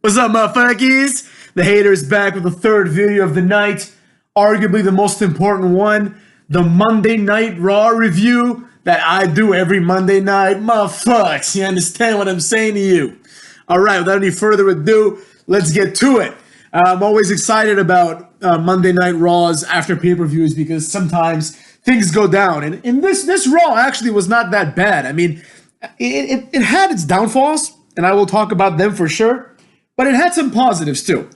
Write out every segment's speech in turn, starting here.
What's up, motherfuckers? The hater's back with the third video of the night. Arguably the most important one. The Monday Night Raw review that I do every Monday night. Motherfuckers, you understand what I'm saying to you? Alright, without any further ado, let's get to it. I'm always excited about Monday Night Raws after pay-per-views because sometimes things go down. And in this Raw actually was not that bad. I mean, it had its downfalls, and I will talk about them for sure. But it had some positives too.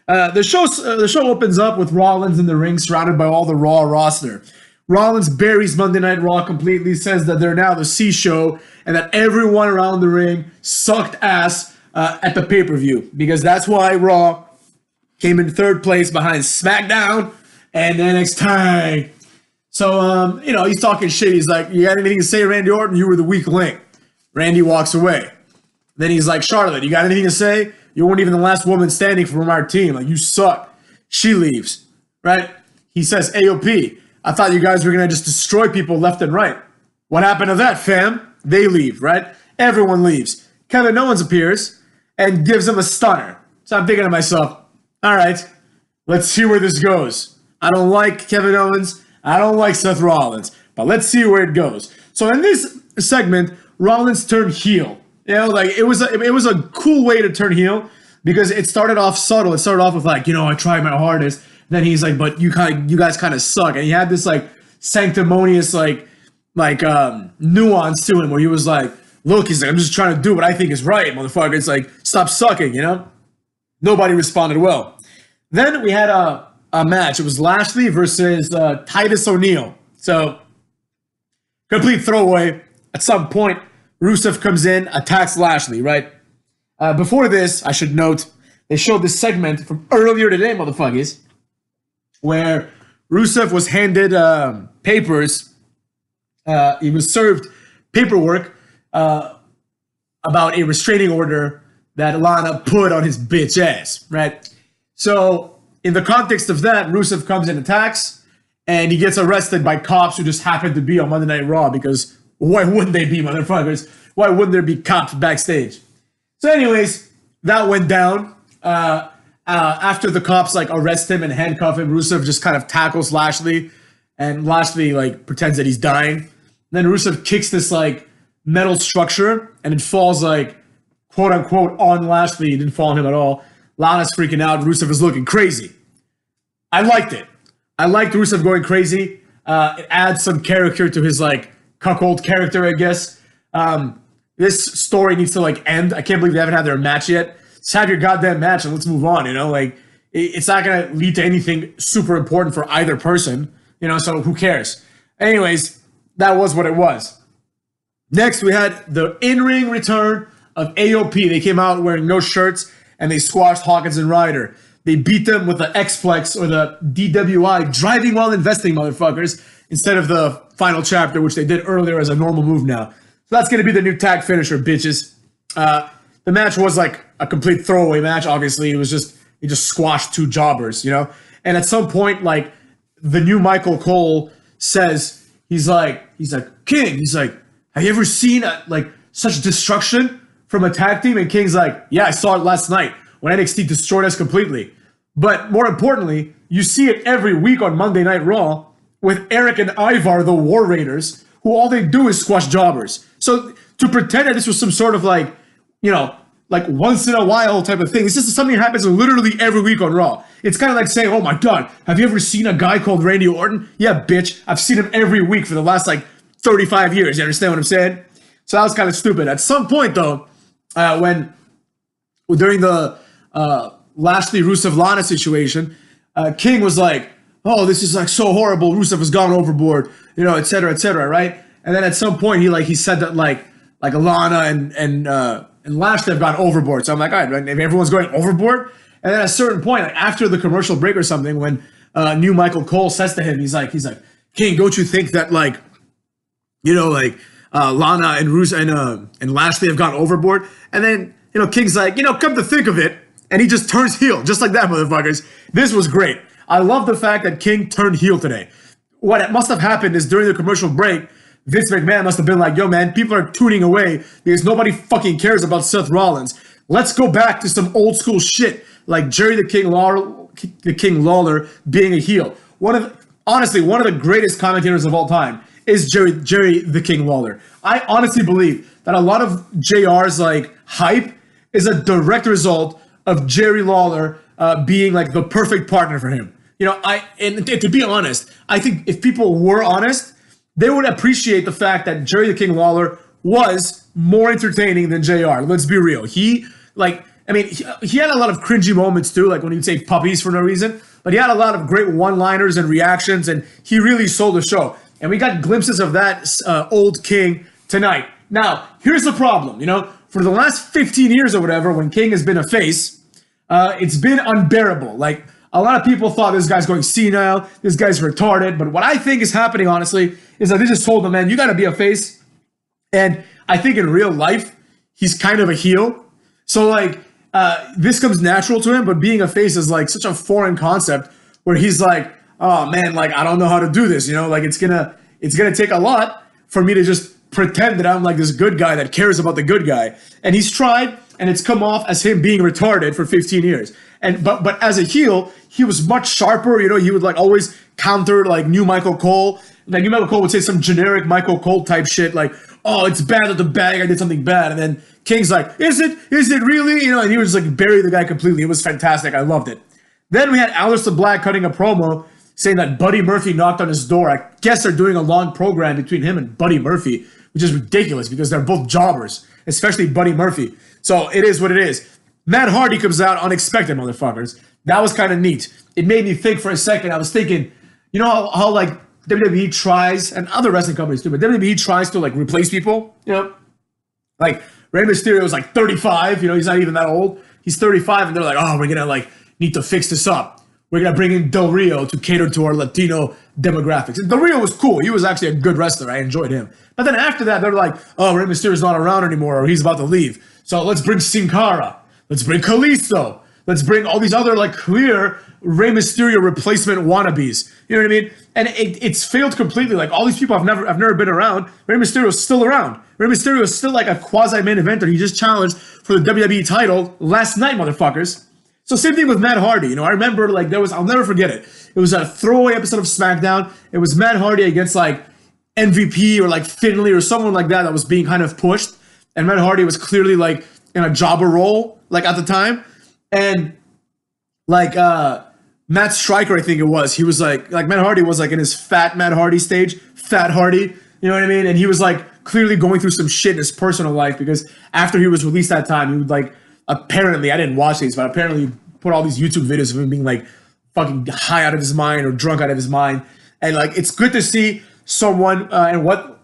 The show opens up with Rollins in the ring, surrounded by all the Raw roster. Rollins buries Monday Night Raw completely, says that they're now the C show, and that everyone around the ring sucked ass at the pay-per-view, because that's why Raw came in third place behind SmackDown and NXT. So, he's talking shit. He's like, "You got anything to say, Randy Orton? You were the weak link." Randy walks away. Then he's like, "Charlotte, you got anything to say? You weren't even the last woman standing from our team. Like, you suck." She leaves, right? He says, "AOP, I thought you guys were going to just destroy people left and right. What happened to that, fam?" They leave, right? Everyone leaves. Kevin Owens appears and gives him a stunner. So I'm thinking to myself, all right, let's see where this goes. I don't like Kevin Owens. I don't like Seth Rollins. But let's see where it goes. So in this segment, Rollins turned heel. It was a cool way to turn heel because it started off subtle. It started off with like, I tried my hardest. Then he's like, "But you guys kind of suck." And he had this like sanctimonious nuance to him where he was like, "Look," he's like, "I'm just trying to do what I think is right, motherfucker. It's like, stop sucking, Nobody responded well. Then we had a match. It was Lashley versus Titus O'Neil. So complete throwaway. At some point, Rusev comes in, attacks Lashley, right? Before this, I should note, they showed this segment from earlier today, motherfuckers, where Rusev was handed papers. He was served paperwork about a restraining order that Lana put on his bitch ass, right? So in the context of that, Rusev comes and attacks, and he gets arrested by cops who just happened to be on Monday Night Raw because why wouldn't they be, motherfuckers? Why wouldn't there be cops backstage? So anyways, that went down. After the cops arrest him and handcuff him, Rusev just kind of tackles Lashley, and Lashley pretends that he's dying. Then Rusev kicks this metal structure, and it falls quote unquote on Lashley. It didn't fall on him at all. Lana's freaking out. Rusev is looking crazy. I liked it. I liked Rusev going crazy. It adds some character to his cuckold character, I guess. This story needs to end. I can't believe they haven't had their match yet. Just have your goddamn match and let's move on, it's not going to lead to anything super important for either person, so who cares? Anyways, that was what it was. Next, we had the in-ring return of AOP. They came out wearing no shirts and they squashed Hawkins and Ryder. They beat them with the X-Plex or the DWI, driving while investing, motherfuckers, instead of the final chapter, which they did earlier as a normal move now. So that's going to be the new tag finisher, bitches. The match was a complete throwaway match, obviously. He just squashed two jobbers, And at some point, the new Michael Cole says, he's like, "King," he's like, "Have you ever seen such destruction from a tag team?" And King's like, "Yeah, I saw it last night when NXT destroyed us completely. But more importantly, you see it every week on Monday Night Raw with Eric and Ivar, the War Raiders, who all they do is squash jobbers." So to pretend that this was some sort of once in a while type of thing, it's just something that happens literally every week on Raw. It's kind of like saying, "Oh my God, have you ever seen a guy called Randy Orton?" Yeah, bitch, I've seen him every week for the last 35 years. You understand what I'm saying? So that was kind of stupid. At some point though, during the Lashley Rusev Lana situation, King was like, "Oh, this is so horrible. Rusev has gone overboard, et cetera, right?" And then at some point he said that Lana and Lashley have gone overboard. So I'm like, all right, if everyone's going overboard. And then at a certain point, after the commercial break or something, when new Michael Cole says to him, he's like, "King, don't you think that Lana and Rusev and Lashley have gone overboard?" And then King's like, "Come to think of it," and he just turns heel, just like that, motherfuckers. This was great. I love the fact that King turned heel today. What must have happened is during the commercial break, Vince McMahon must have been like, "Yo, man, people are tuning away because nobody fucking cares about Seth Rollins. Let's go back to some old school shit like Jerry the King Lawler being a heel. Honestly, one of the greatest commentators of all time is Jerry the King Lawler. I honestly believe that a lot of JR's like hype is a direct result of Jerry Lawler being like the perfect partner for him. You know, and to be honest, I think if people were honest, they would appreciate the fact that Jerry the King Lawler was more entertaining than JR. Let's be real. He had a lot of cringy moments too, like when he'd say puppies for no reason, but he had a lot of great one-liners and reactions, and he really sold the show. And we got glimpses of that old King tonight. Now, here's the problem, you know, for the last 15 years or whatever, when King has been a face, it's been unbearable. Like, a lot of people thought this guy's going senile, this guy's retarded, but what I think is happening, honestly, is that they just told him, man, you got to be a face. And I think in real life, he's kind of a heel. So, like, this comes natural to him, but being a face is, like, such a foreign concept where he's like, oh, man, like, I don't know how to do this, you know? Like, it's gonna take a lot for me to just pretend that I'm, like, this good guy that cares about the good guy. And he's tried, and it's come off as him being retarded for 15 years. But as a heel, he was much sharper. You know, he would like always counter like new Michael Cole. Like new Michael Cole would say some generic Michael Cole type shit like, "Oh, it's bad that the bad guy did something bad," and then King's like, "Is it really?" You know, and he would just like bury the guy completely. It was fantastic. I loved it. Then we had Aleister Black cutting a promo saying that Buddy Murphy knocked on his door. I guess they're doing a long program between him and Buddy Murphy, which is ridiculous because they're both jobbers, especially Buddy Murphy. So it is what it is. Matt Hardy comes out unexpected, motherfuckers. That was kind of neat. It made me think for a second. I was thinking, you know how like WWE tries, and other wrestling companies too, but WWE tries to like replace people, you know? Like Rey Mysterio is like 35, you know, he's not even that old. He's 35 and they're like, oh, we're going to like need to fix this up. We're going to bring in Del Rio to cater to our Latino demographics. And Del Rio was cool. He was actually a good wrestler. I enjoyed him. But then after that, they're like, oh, Rey Mysterio's not around anymore or he's about to leave. So let's bring Sin Cara. Let's bring Kalisto. Let's bring all these other like clear Rey Mysterio replacement wannabes. You know what I mean? And it's failed completely. Like all these people have never been around. Rey Mysterio's still around. Rey Mysterio is still like a quasi main eventer. He just challenged for the WWE title last night, motherfuckers. So same thing with Matt Hardy. You know, I remember like I'll never forget it. It was a throwaway episode of SmackDown. It was Matt Hardy against like MVP or like Finlay or someone like that was being kind of pushed. And Matt Hardy was clearly like in a jobber role, like at the time. And like Matt Striker, I think it was, he was like Matt Hardy was like in his fat Matt Hardy stage, Fat Hardy, you know what I mean? And he was like clearly going through some shit in his personal life because after he was released that time, he would like, apparently, I didn't watch these, but apparently put all these YouTube videos of him being like fucking high out of his mind or drunk out of his mind. And like, it's good to see someone and what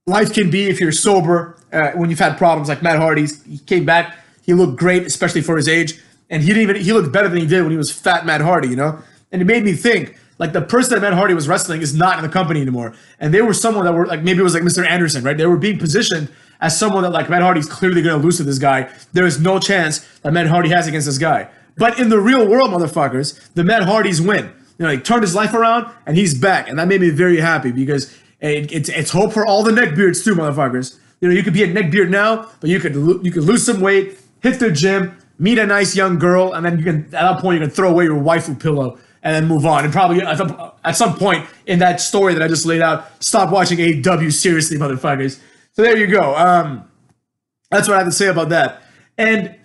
life can be if you're sober when you've had problems like Matt Hardy. He came back. He looked great, especially for his age. And he looked better than he did when he was fat Matt Hardy, you know? And it made me think, like the person that Matt Hardy was wrestling is not in the company anymore. And they were someone that were like, maybe it was like Mr. Anderson, right? They were being positioned as someone that like Matt Hardy's clearly going to lose to this guy. There is no chance that Matt Hardy has against this guy. But in the real world, motherfuckers, the Matt Hardys win. You know, he turned his life around and he's back. And that made me very happy because it's hope for all the neckbeards too, motherfuckers. You know, you could be a neckbeard now, but you could lose some weight, hit the gym, meet a nice young girl, and then you can, at that point, you can throw away your waifu pillow and then move on. And probably at some point in that story that I just laid out, stop watching AEW seriously, motherfuckers. So there you go. That's what I have to say about that. And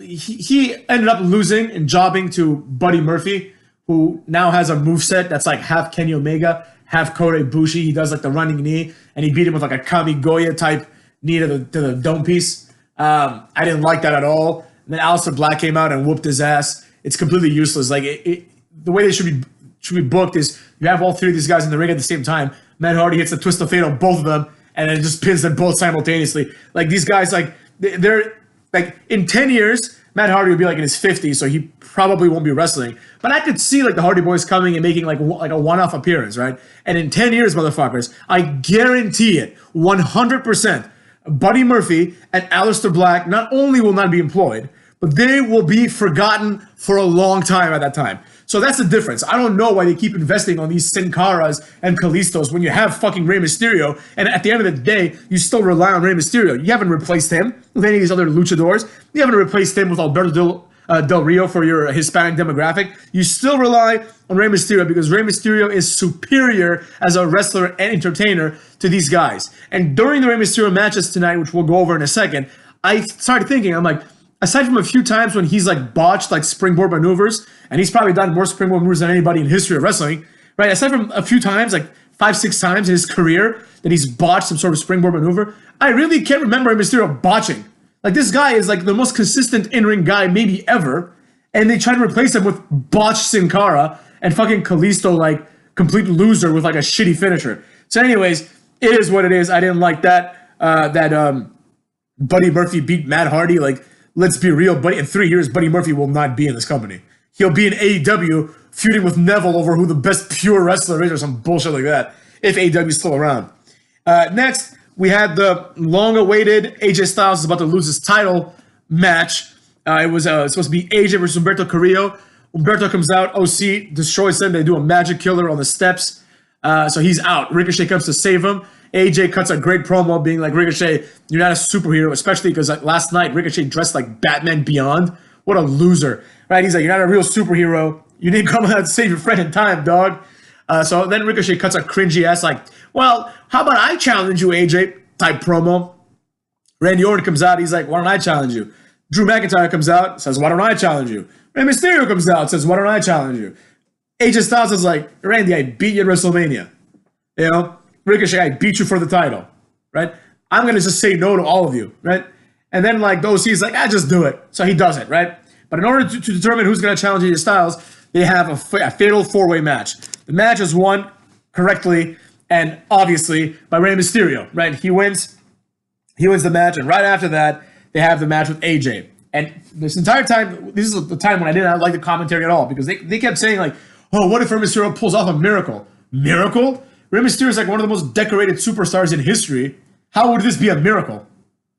he ended up losing and jobbing to Buddy Murphy, who now has a moveset that's like half Kenny Omega, half Kota Ibushi. He does like the running knee, and he beat him with like a Kamigoya type knee to the dome piece. I didn't like that at all. And then Aleister Black came out and whooped his ass. It's completely useless. Like the way they should be booked is you have all three of these guys in the ring at the same time. Matt Hardy hits the twist of fate on both of them, and then it just pins them both simultaneously. Like these guys, like they're like in 10 years, Matt Hardy would be like in his 50s, so he probably won't be wrestling. But I could see like the Hardy Boys coming and making like a one-off appearance, right? And in 10 years, motherfuckers, I guarantee it, 100%. Buddy Murphy and Aleister Black not only will not be employed, but they will be forgotten for a long time at that time. So that's the difference. I don't know why they keep investing on these Sin Caras and Kalistos when you have fucking Rey Mysterio, and at the end of the day, you still rely on Rey Mysterio. You haven't replaced him with any of these other luchadors. You haven't replaced him with Alberto Del Rio for your Hispanic demographic. You still rely on Rey Mysterio because Rey Mysterio is superior as a wrestler and entertainer to these guys. And during the Rey Mysterio matches tonight, which we'll go over in a second, I started thinking, I'm like, aside from a few times when he's like botched like springboard maneuvers, and he's probably done more springboard maneuvers than anybody in history of wrestling, right? Aside from a few times, like 5-6 times in his career that he's botched some sort of springboard maneuver, I really can't remember Rey Mysterio botching. Like, this guy is like the most consistent in-ring guy maybe ever, and they try to replace him with botched Sin Cara and fucking Kalisto, like complete loser with like a shitty finisher. So anyways, it is what it is. I didn't like that. Buddy Murphy beat Matt Hardy. Like, let's be real, buddy. In 3 years, Buddy Murphy will not be in this company. He'll be in AEW feuding with Neville over who the best pure wrestler is or some bullshit like that, if AEW is still around. Next, we had the long-awaited AJ Styles is about to lose his title match. It was supposed to be AJ versus Humberto Carrillo. Humberto comes out, OC destroys him. They do a magic killer on the steps. So he's out. Ricochet comes to save him. AJ cuts a great promo being like, Ricochet, you're not a superhero, especially because like, last night Ricochet dressed like Batman Beyond. What a loser, right? He's like, you're not a real superhero. You didn't come out to save your friend in time, dog. So then Ricochet cuts a cringy ass like, well, how about I challenge you, AJ? Type promo. Randy Orton comes out. He's like, why don't I challenge you? Drew McIntyre comes out, says, why don't I challenge you? Rey Mysterio comes out, says, why don't I challenge you? AJ Styles is like, Randy, I beat you at WrestleMania. You know? Ricochet, I beat you for the title, right? I'm going to just say no to all of you, right? And then, like, the OC's like, just do it. So he does it, right? But in order to determine who's going to challenge AJ Styles, they have a fatal four-way match. The match is won correctly and obviously by Rey Mysterio, right? He wins the match, and right after that, they have the match with AJ. And this entire time, this is the time when I didn't like the commentary at all, because they kept saying, like, oh, what if Rey Mysterio pulls off a miracle? Miracle? Rey Mysterio is like one of the most decorated superstars in history. How would this be a miracle?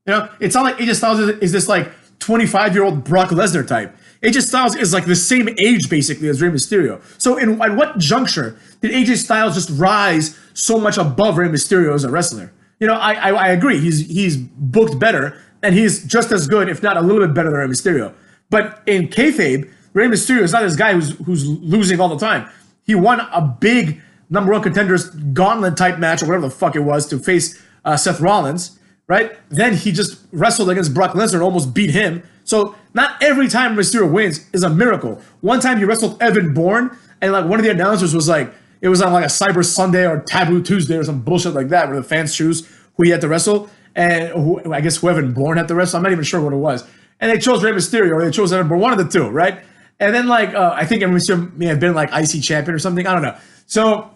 You know, it's not like AJ Styles is this like 25-year-old Brock Lesnar type. AJ Styles is like the same age basically as Rey Mysterio. So at what juncture did AJ Styles just rise so much above Rey Mysterio as a wrestler? You know, I agree. He's booked better, and he's just as good, if not a little bit better than Rey Mysterio. But in kayfabe, Rey Mysterio is not this guy who's losing all the time. He won a big number one contenders gauntlet type match or whatever the fuck it was to face Seth Rollins, right? Then he just wrestled against Brock Lesnar and almost beat him. So not every time Mysterio wins is a miracle. One time he wrestled Evan Bourne, and like one of the announcers was like, it was on like a Cyber Sunday or Taboo Tuesday or some bullshit like that, where the fans choose who he had to wrestle, and I guess who Evan Bourne had to wrestle. I'm not even sure what it was. And they chose Rey Mysterio, or they chose Evan Bourne, one of the two, right? And then like I think Evan Mysterio may have been like IC champion or something. I don't know. So,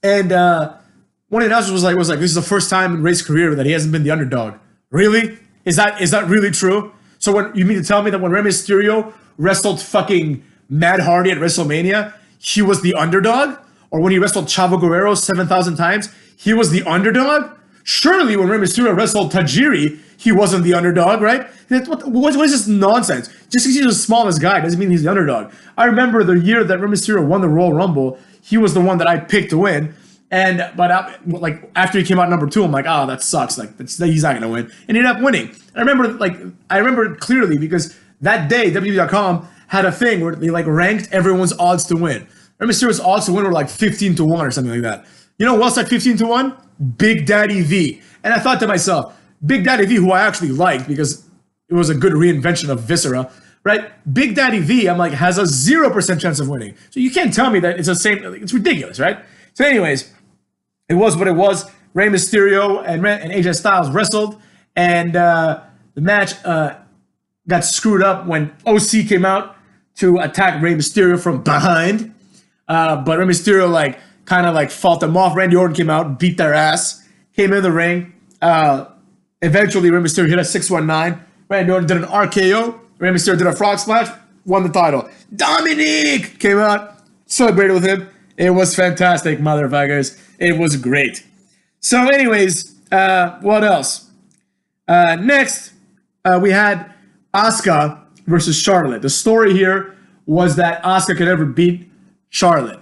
and one of the announcers was like, this is the first time in Rey's career that he hasn't been the underdog. Really? Is that really true? So when you mean to tell me that when Rey Mysterio wrestled fucking Matt Hardy at WrestleMania, he was the underdog? Or when he wrestled Chavo Guerrero 7,000 times, he was the underdog? Surely when Rey Mysterio wrestled Tajiri, he wasn't the underdog, right? What is this nonsense? Just because he's the smallest guy doesn't mean he's the underdog. I remember the year that Rey Mysterio won the Royal Rumble, he was the one that I picked to win. But after he came out number 2, I'm like, oh, that sucks. Like he's not gonna win, and he ended up winning. I remember it clearly because that day WWE.com had a thing where they like ranked everyone's odds to win. Rey Mysterio's odds to win were like 15-1 or something like that. You know what's like 15-1? Big Daddy V. And I thought to myself, Big Daddy V, who I actually liked because it was a good reinvention of Viscera, right? Big Daddy V, I'm like, has a 0% chance of winning. So you can't tell me that it's the same. It's ridiculous, right? So anyways, it was what it was. Rey Mysterio and AJ Styles wrestled, and the match got screwed up when OC came out to attack Rey Mysterio from behind. But Rey Mysterio kind of fought them off. Randy Orton came out, beat their ass, came in the ring. Eventually, Rey Mysterio hit a 619. Randy Orton did an RKO. Rey Mysterio did a frog splash, won the title. Dominique came out, celebrated with him. It was fantastic, motherfuckers. It was great. So anyways, what else? Next, we had Asuka versus Charlotte. The story here was that Asuka could never beat Charlotte.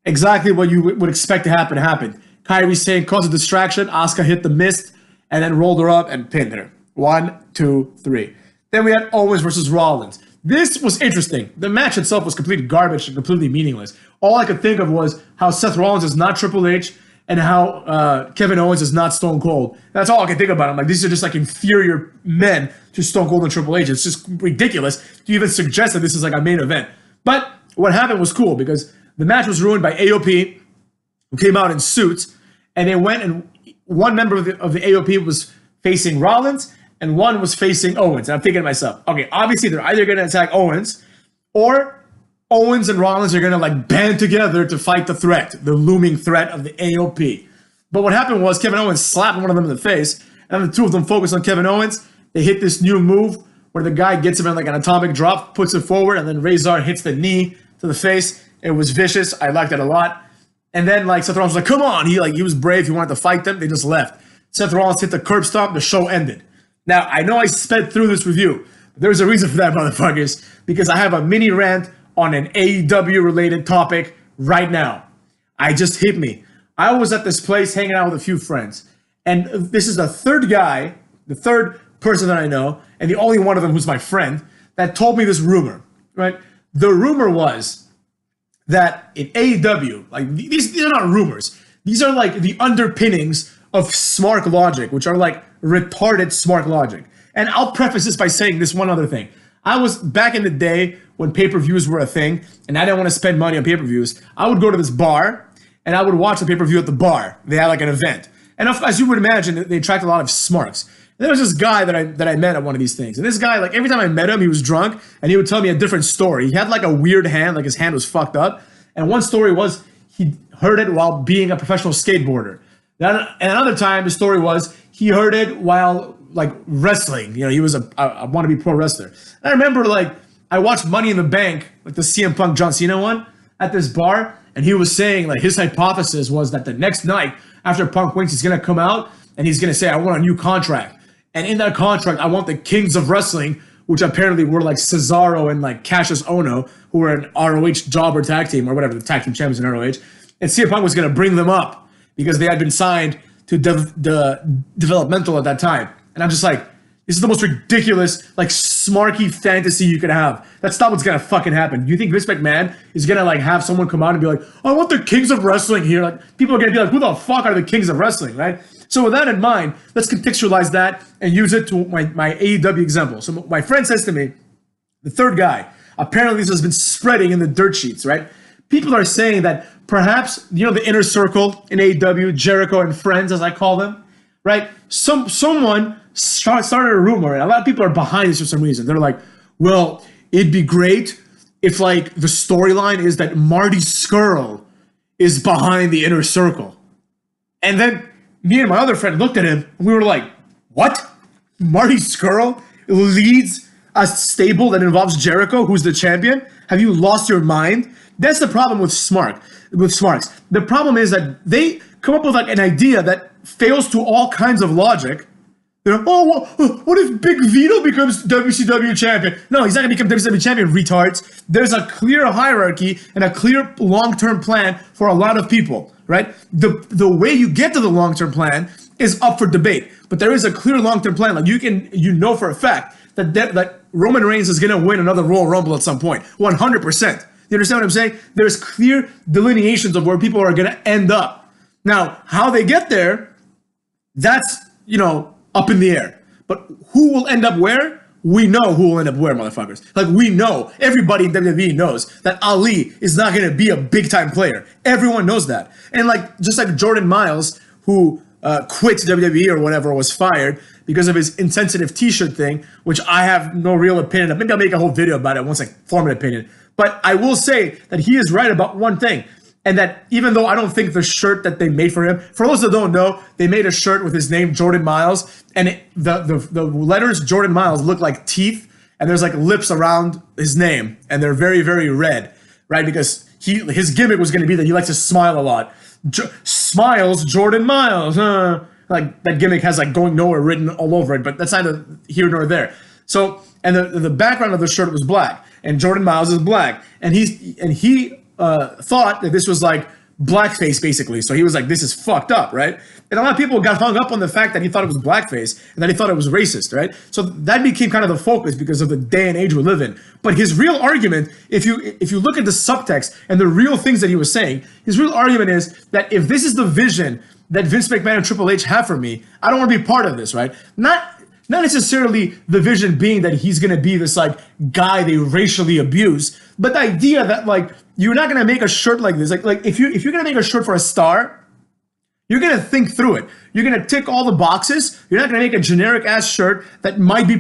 Exactly what you would expect to happen happened. Kairi Sane caused a distraction. Asuka hit the mist and then rolled her up and pinned her. 1, 2, 3. Then we had Owens versus Rollins. This was interesting. The match itself was complete garbage and completely meaningless. All I could think of was how Seth Rollins is not Triple H and how Kevin Owens is not Stone Cold. That's all I can think about. I'm like, these are just like inferior men to Stone Cold and Triple H. It's just ridiculous to even suggest that this is like a main event. But what happened was cool because the match was ruined by AOP, who came out in suits, and they went and one member of the AOP was facing Rollins and one was facing Owens. And I'm thinking to myself, okay, obviously they're either going to attack Owens or Owens and Rollins are going to like band together to fight the threat, the looming threat of the AOP. But what happened was Kevin Owens slapped one of them in the face, and the two of them focused on Kevin Owens. They hit this new move where the guy gets him in like an atomic drop, puts it forward, and then Razor hits the knee to the face. It was vicious. I liked it a lot. And then like Seth Rollins was like, come on. He was brave. He wanted to fight them. They just left. Seth Rollins hit the curb stomp. The show ended. Now, I know I sped through this review, but there's a reason for that, motherfuckers, because I have a mini rant on an AEW related topic right now. I just hit me. I was at this place hanging out with a few friends, and this is the third guy, the third person that I know, and the only one of them who's my friend, that told me this rumor, right? The rumor was that in AEW, like these are not rumors. These are like the underpinnings of smart logic, which are like retarded smart logic. And I'll preface this by saying this one other thing. I was back in the day when pay-per-views were a thing, and I didn't want to spend money on pay-per-views. I would go to this bar, and I would watch the pay-per-view at the bar. They had like an event. And as you would imagine, they attract a lot of smarks. And there was this guy that I met at one of these things. And this guy, like every time I met him, he was drunk, and he would tell me a different story. He had like a weird hand, like his hand was fucked up. And one story was he heard it while being a professional skateboarder. And another time, the story was he heard it while like wrestling. You know, he was a wannabe pro wrestler. And I remember like I watched Money in the Bank, like the CM Punk John Cena one, at this bar, and he was saying like his hypothesis was that the next night after Punk wins, he's gonna come out and he's gonna say, I want a new contract. And in that contract, I want the Kings of Wrestling, which apparently were like Cesaro and like Cassius Ohno, who were an ROH jobber tag team or whatever, the tag team champions in ROH. And CM Punk was gonna bring them up because they had been signed to the developmental at that time. And I'm just like, this is the most ridiculous, like, smarky fantasy you could have. That's not what's gonna fucking happen. You think Vince McMahon is gonna, like, have someone come out and be like, I want the Kings of Wrestling here? Like, people are gonna be like, who the fuck are the Kings of Wrestling, right? So with that in mind, let's contextualize that and use it to my AEW example. So my friend says to me, the third guy, apparently this has been spreading in the dirt sheets, right? People are saying that perhaps, you know, the inner circle in AEW, Jericho and friends, as I call them, right? Someone started a rumor, and a lot of people are behind this for some reason. They're like, well, it'd be great if, like, the storyline is that Marty Scurll is behind the inner circle. And then me and my other friend looked at him, and we were like, what? Marty Scurll leads a stable that involves Jericho, who's the champion? Have you lost your mind? That's the problem with Smarks. The problem is that they come up with like an idea that fails to all kinds of logic. They're like, oh, what if Big Vito becomes WCW champion? No, he's not going to become WCW champion, retards. There's a clear hierarchy and a clear long-term plan for a lot of people, right? The way you get to the long-term plan is up for debate, but there is a clear long-term plan. Like you know for a fact that Roman Reigns is going to win another Royal Rumble at some point, 100%. You understand what I'm saying? There's clear delineations of where people are going to end up. Now, how they get there, that's, you know, up in the air. But who will end up where? We know who will end up where, motherfuckers. Like, we know, everybody in WWE knows that Ali is not going to be a big-time player. Everyone knows that. And, like, just like Jordan Miles, who quit WWE or whatever, was fired because of his insensitive t-shirt thing, which I have no real opinion of. Maybe I'll make a whole video about it once I form an opinion. But I will say that he is right about one thing, and that even though I don't think the shirt that they made for him, for those that don't know, they made a shirt with his name, Jordan Miles, and the letters Jordan Miles look like teeth, and there's like lips around his name, and they're very, very red, right? Because his gimmick was going to be that he likes to smile a lot. Smiles Jordan Miles, like that gimmick has like going nowhere written all over it, but that's neither here nor there. So and the background of the shirt was black, and Jordan Miles is black, and he thought that this was like blackface basically. So he was like, this is fucked up, right? And a lot of people got hung up on the fact that he thought it was blackface and that he thought it was racist, right? So that became kind of the focus because of the day and age we live in. But his real argument, if you look at the subtext and the real things that he was saying, his real argument is that if this is the vision that Vince McMahon and Triple H have for me, I don't want to be part of this, right? Not necessarily the vision being that he's going to be this like guy they racially abuse, but the idea that like you're not going to make a shirt like this. Like if you're going to make a shirt for a star, you're going to think through it. You're going to tick all the boxes. You're not going to make a generic ass shirt that might be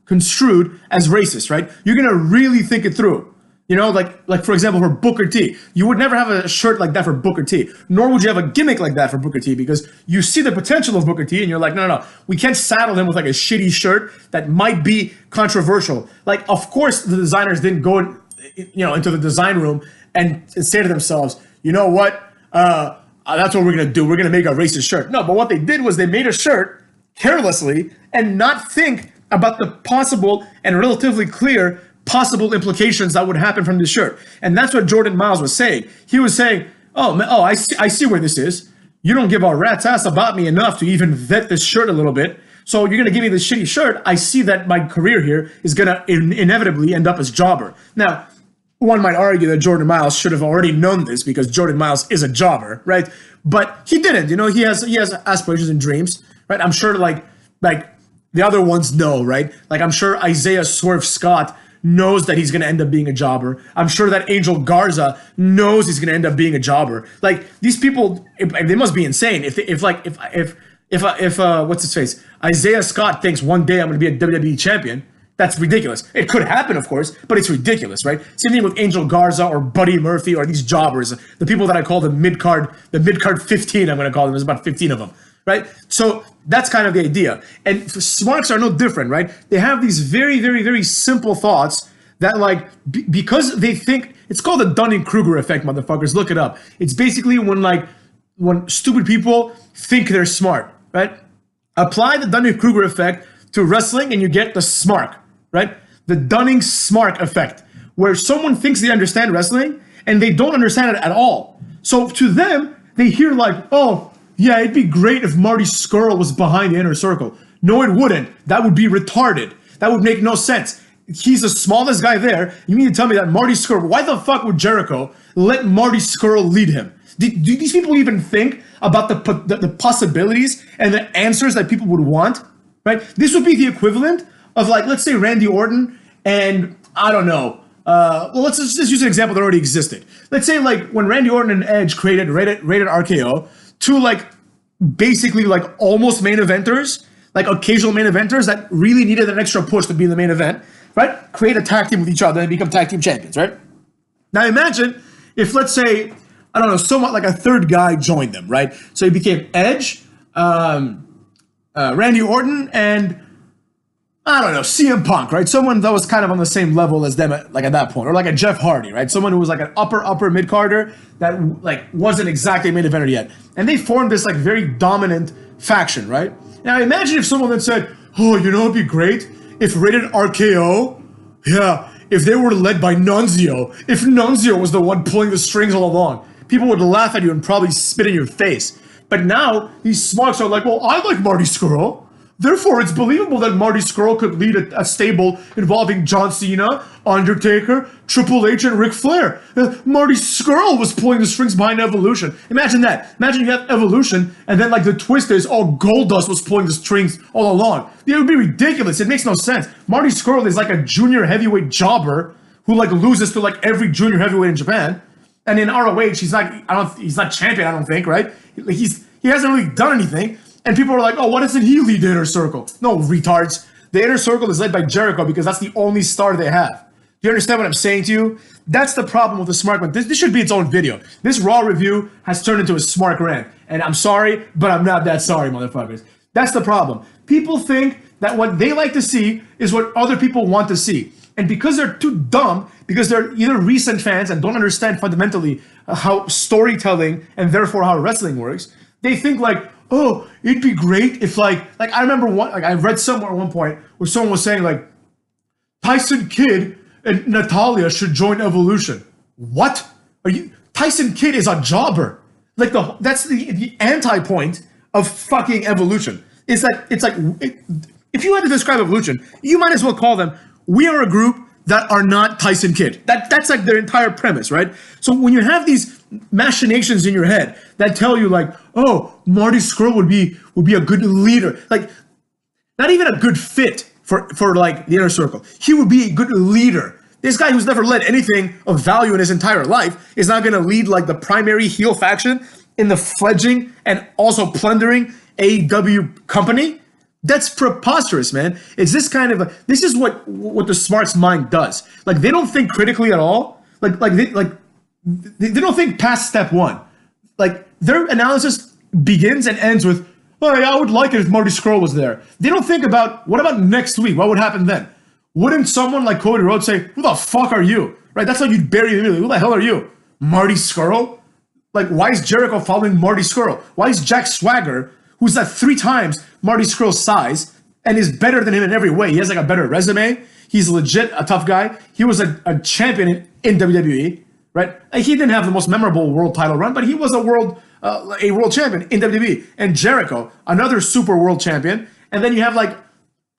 construed as racist, right? You're going to really think it through. You know, like for example, for Booker T, you would never have a shirt like that for Booker T, nor would you have a gimmick like that for Booker T, because you see the potential of Booker T and you're like, no, we can't saddle him with like a shitty shirt that might be controversial. Like, of course, the designers didn't go, into the design room and say to themselves, you know what, that's what we're gonna do. We're gonna make a racist shirt. No, but what they did was they made a shirt carelessly and not think about the possible and relatively clear possible implications that would happen from this shirt. And that's what Jordan Miles was saying. He was saying, I see where this is. You don't give a rat's ass about me enough to even vet this shirt a little bit. So you're going to give me this shitty shirt. I see that my career here is going to inevitably end up as jobber. Now, one might argue that Jordan Miles should have already known this because Jordan Miles is a jobber, right? But he didn't. He has aspirations and dreams, right? I'm sure like the other ones know, right? Like I'm sure Isaiah Swerve Scott knows that he's going to end up being a jobber. I'm sure that Angel Garza knows he's going to end up being a jobber. Like these people, they must be insane. If what's his face, Isaiah Scott thinks one day I'm going to be a WWE champion, that's ridiculous. It could happen, of course, but it's ridiculous, right? Same thing with Angel Garza or Buddy Murphy or these jobbers, the people that I call the mid card 15. I'm going to call them. There's about 15 of them, right? So that's kind of the idea. And Smarks are no different, right? They have these very, very, very simple thoughts that like, because they think, it's called the Dunning-Kruger effect, motherfuckers. Look it up. It's basically when stupid people think they're smart, right? Apply the Dunning-Kruger effect to wrestling and you get the Smark, right? The Dunning-Smark effect, where someone thinks they understand wrestling and they don't understand it at all. So to them, they hear like, oh, yeah, it'd be great if Marty Scurll was behind the inner circle. No, it wouldn't. That would be retarded. That would make no sense. He's the smallest guy there. You mean to tell me that Marty Scurll, why the fuck would Jericho let Marty Scurll lead him? Do these people even think about the possibilities and the answers that people would want? Right? This would be the equivalent of like, let's say Randy Orton and I don't know. Let's just use an example that already existed. Let's say like when Randy Orton and Edge created rated RKO, two like basically like almost main eventers, like occasional main eventers that really needed an extra push to be in the main event, right? Create a tag team with each other and become tag team champions, right? Now imagine if, let's say, I don't know, somewhat like a third guy joined them, right? So he became Edge, Randy Orton, and I don't know, CM Punk, right? Someone that was kind of on the same level as them at that point. Or like a Jeff Hardy, right? Someone who was like an upper mid-carder that like wasn't exactly a main eventer yet. And they formed this like very dominant faction, right? Now imagine if someone then said, oh, it'd be great if rated RKO, if they were led by Nunzio, if Nunzio was the one pulling the strings all along, people would laugh at you and probably spit in your face. But now these smarks are like, well, I like Marty Scurll. Therefore, it's believable that Marty Scurll could lead a stable involving John Cena, Undertaker, Triple H, and Ric Flair. Marty Scurll was pulling the strings behind Evolution. Imagine that. Imagine you have Evolution, and then like the twist is, Goldust was pulling the strings all along. It would be ridiculous. It makes no sense. Marty Scurll is like a junior heavyweight jobber who like loses to like every junior heavyweight in Japan. And in ROH, he's not champion, I don't think, right? He hasn't really done anything. And people are like, oh, why doesn't he lead the inner circle? No, retards. The inner circle is led by Jericho because that's the only star they have. Do you understand what I'm saying to you? That's the problem with the Smark rant. This should be its own video. This Raw review has turned into a Smark rant. And I'm sorry, but I'm not that sorry, motherfuckers. That's the problem. People think that what they like to see is what other people want to see. And because they're too dumb, because they're either recent fans and don't understand fundamentally how storytelling and therefore how wrestling works, they think like, oh, it'd be great if like I remember I read somewhere at one point where someone was saying like Tyson Kidd and Natalia should join Evolution. What? Tyson Kidd is a jobber. Like that's the anti-point of fucking Evolution. It's like if you had to describe Evolution, you might as well call them, we are a group that are not Tyson Kidd. That's like their entire premise, right? So when you have these machinations in your head that tell you like, oh, Marty Scurll would be a good leader, like not even a good fit for like the inner circle. He would be a good leader. This guy who's never led anything of value in his entire life is not going to lead like the primary heel faction in the fledgling and also plundering AEW company. That's preposterous, man. It's this kind of this is what the Smarks mind does. Like they don't think critically at all. Like they don't think past step one. Like their analysis begins and ends with, oh, yeah, I would like it if Marty Scurll was there. They don't think about what about next week? What would happen then? Wouldn't someone like CodyRhodes say, who the fuck are you? Right? That's how you'd bury him immediately. Who the hell are you? Marty Scurll? Like, why is Jericho following Marty Scurll? Why is Jack Swagger, who's like 3 times Marty Scurll's size and is better than him in every way? He has like a better resume. He's legit a tough guy. He was a champion in WWE, right? He didn't have the most memorable world title run, but he was a world champion in WWE. And Jericho, another super world champion. And then you have like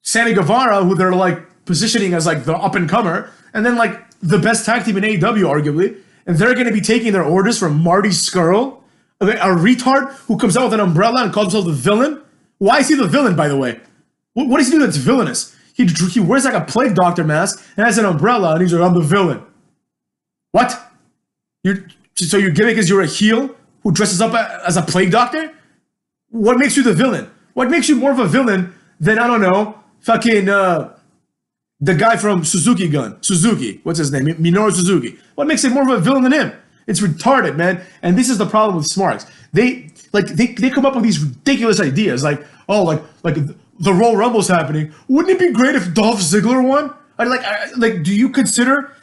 Sammy Guevara, who they're like positioning as like the up and comer, and then like the best tag team in AEW, arguably. And they're going to be taking their orders from Marty Scurll, a retard who comes out with an umbrella and calls himself the villain. Why is he the villain, by the way? What does he do that's villainous? He wears like a plague doctor mask and has an umbrella, and he's like, I'm the villain. What? So your gimmick is you're a heel who dresses up as a plague doctor? What makes you the villain? What makes you more of a villain than, I don't know, fucking the guy from Suzuki, what's his name? Minoru Suzuki. What makes him more of a villain than him? It's retarded, man. And this is the problem with Smarks. They come up with these ridiculous ideas, like, oh, like the Royal Rumble's happening. Wouldn't it be great if Dolph Ziggler won? Like, do you consider?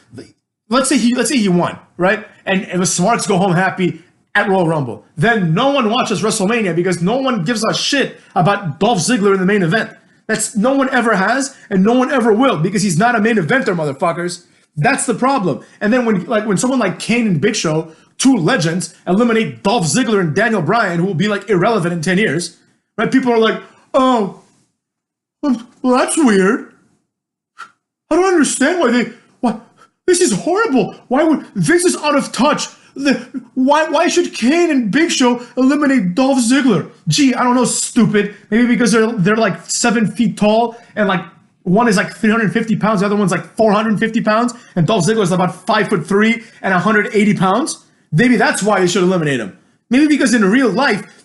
Let's say he won, right? And the Smarks go home happy at Royal Rumble. Then no one watches WrestleMania because no one gives a shit about Dolph Ziggler in the main event. That's no one ever has, and no one ever will, because he's not a main eventer, motherfuckers. That's the problem. And then when someone like Kane and Big Show, 2 legends, eliminate Dolph Ziggler and Daniel Bryan, who will be like irrelevant in 10 years, right? People are like, oh, well, that's weird. I don't understand why this is horrible. Why would Vince is out of touch? Why should Kane and Big Show eliminate Dolph Ziggler? Gee, I don't know, stupid. Maybe because they're like 7 feet tall and like one is like 350 pounds, the other one's like 450 pounds, and Dolph Ziggler is about 5'3" and 180 pounds. Maybe that's why they should eliminate him. Maybe because in real life,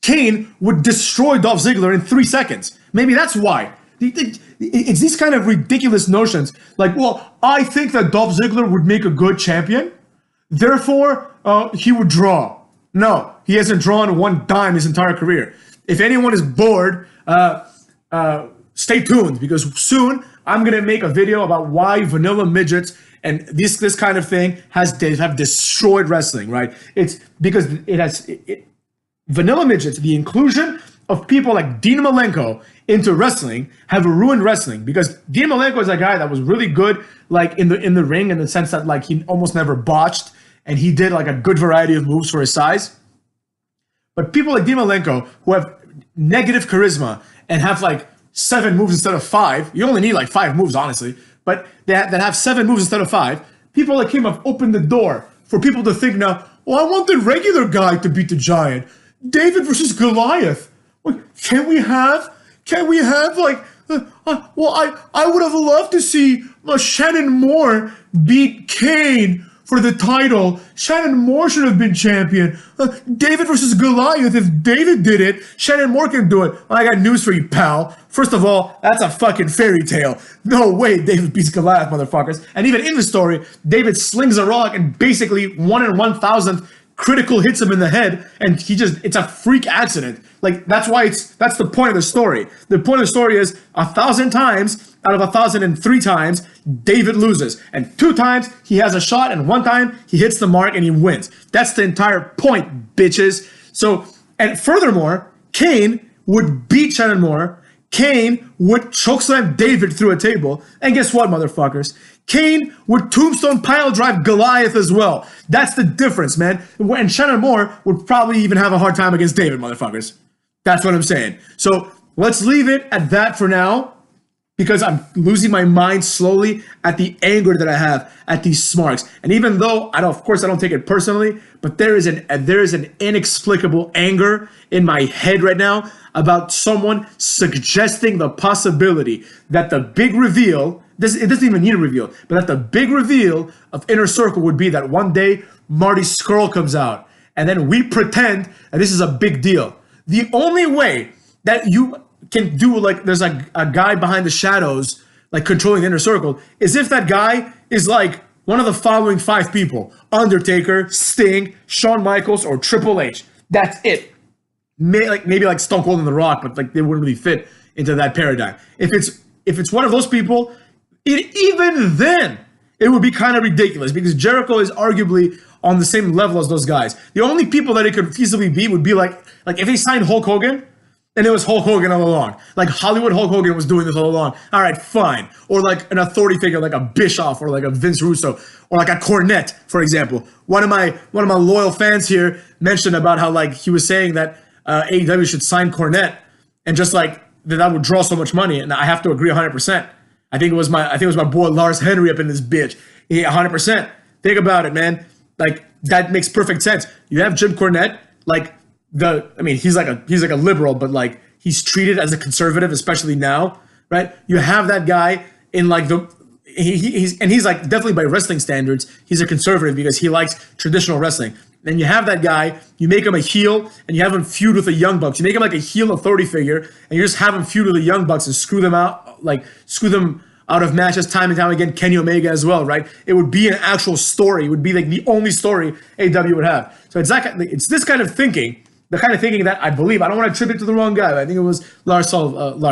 Kane would destroy Dolph Ziggler in 3 seconds. Maybe that's why. It's these kind of ridiculous notions. Like, well, I think that Dolph Ziggler would make a good champion. Therefore, he would draw. No, he hasn't drawn one dime his entire career. If anyone is bored, stay tuned, because soon I'm going to make a video about why vanilla midgets and this kind of thing have destroyed wrestling, right? It's because vanilla midgets, the inclusion of people like Dean Malenko into wrestling, have ruined wrestling, because Dean Malenko is a guy that was really good, like in the ring, in the sense that like he almost never botched, and he did like a good variety of moves for his size. But people like Dean Malenko, who have negative charisma and have like 7 moves instead of 5, you only need like 5 moves, honestly, but that have 7 moves instead of 5, people like him have opened the door for people to think now, well, I want the regular guy to beat the giant. David versus Goliath. Can we have like, I would have loved to see Shannon Moore beat Kane for the title. Shannon Moore should have been champion. David versus Goliath. If David did it, Shannon Moore can do it. Well, I got news for you, pal. First of all, that's a fucking fairy tale. No way David beats Goliath, motherfuckers. And even in the story, David slings a rock and basically 1 in 1,000th critical hits him in the head, and it's a freak accident. Like, that's the point of the story. The point of the story is 1,000 times out of 1,003 times, David loses. And 2 times he has a shot, and 1 time he hits the mark and he wins. That's the entire point, bitches. So And furthermore, Kane would beat Shannon Moore. Kane would chokeslam David through a table. And guess what, motherfuckers? Kane would tombstone pile drive Goliath as well. That's the difference, man. And Shannon Moore would probably even have a hard time against David, motherfuckers. That's what I'm saying. So let's leave it at that for now, because I'm losing my mind slowly at the anger that I have at these Smarks. And even though of course I don't take it personally, but there is an inexplicable anger in my head right now about someone suggesting the possibility that the big reveal, it doesn't even need a reveal, but that the big reveal of Inner Circle would be that one day Marty Scurll comes out, and then we pretend that this is a big deal. The only way that you can do, like, there's a guy behind the shadows, like, controlling the Inner Circle, is if that guy is like one of the following 5 people: Undertaker, Sting, Shawn Michaels, or Triple H. That's it. Maybe like Stone Cold and The Rock, but like they wouldn't really fit into that paradigm. If it's one of those people, even then it would be kind of ridiculous, because Jericho is arguably on the same level as those guys. The only people that it could feasibly be would be like if they signed Hulk Hogan, and it was Hulk Hogan all along. Like Hollywood Hulk Hogan was doing this all along. All right, fine. Or like an authority figure like a Bischoff or like a Vince Russo or like a Cornette, for example. One of my loyal fans here mentioned about how like he was saying that AEW should sign Cornette, and just like that would draw so much money. And I have to agree 100%. I think it was my boy Lars Henry up in this bitch. Yeah, 100%. Think about it, man. Like that makes perfect sense. You have Jim Cornette, like he's like a liberal, but like he's treated as a conservative, especially now, right? You have that guy in like he's like definitely by wrestling standards, he's a conservative because he likes traditional wrestling. Then you have that guy, you make him a heel, and you have him feud with the Young Bucks. You make him like a heel authority figure, and you just have him feud with the Young Bucks and screw them out of matches time and time again. Kenny Omega as well, right? It would be an actual story. It would be like the only story AEW would have. So it's this kind of thinking, the kind of thinking that I believe. I don't want to attribute to the wrong guy. I think it was Lars Sullivan.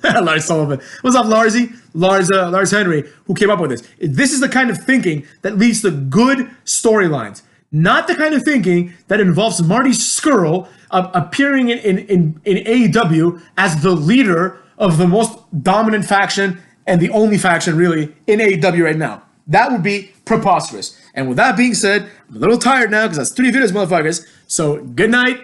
Lars Sullivan. What's up, Larsy? Lars Henry, who came up with this. This is the kind of thinking that leads to good storylines. Not the kind of thinking that involves Marty Scurll appearing in AEW as the leader of the most dominant faction and the only faction really in AEW right now. That would be preposterous. And with that being said, I'm a little tired now because that's 3 videos, motherfuckers. So good night.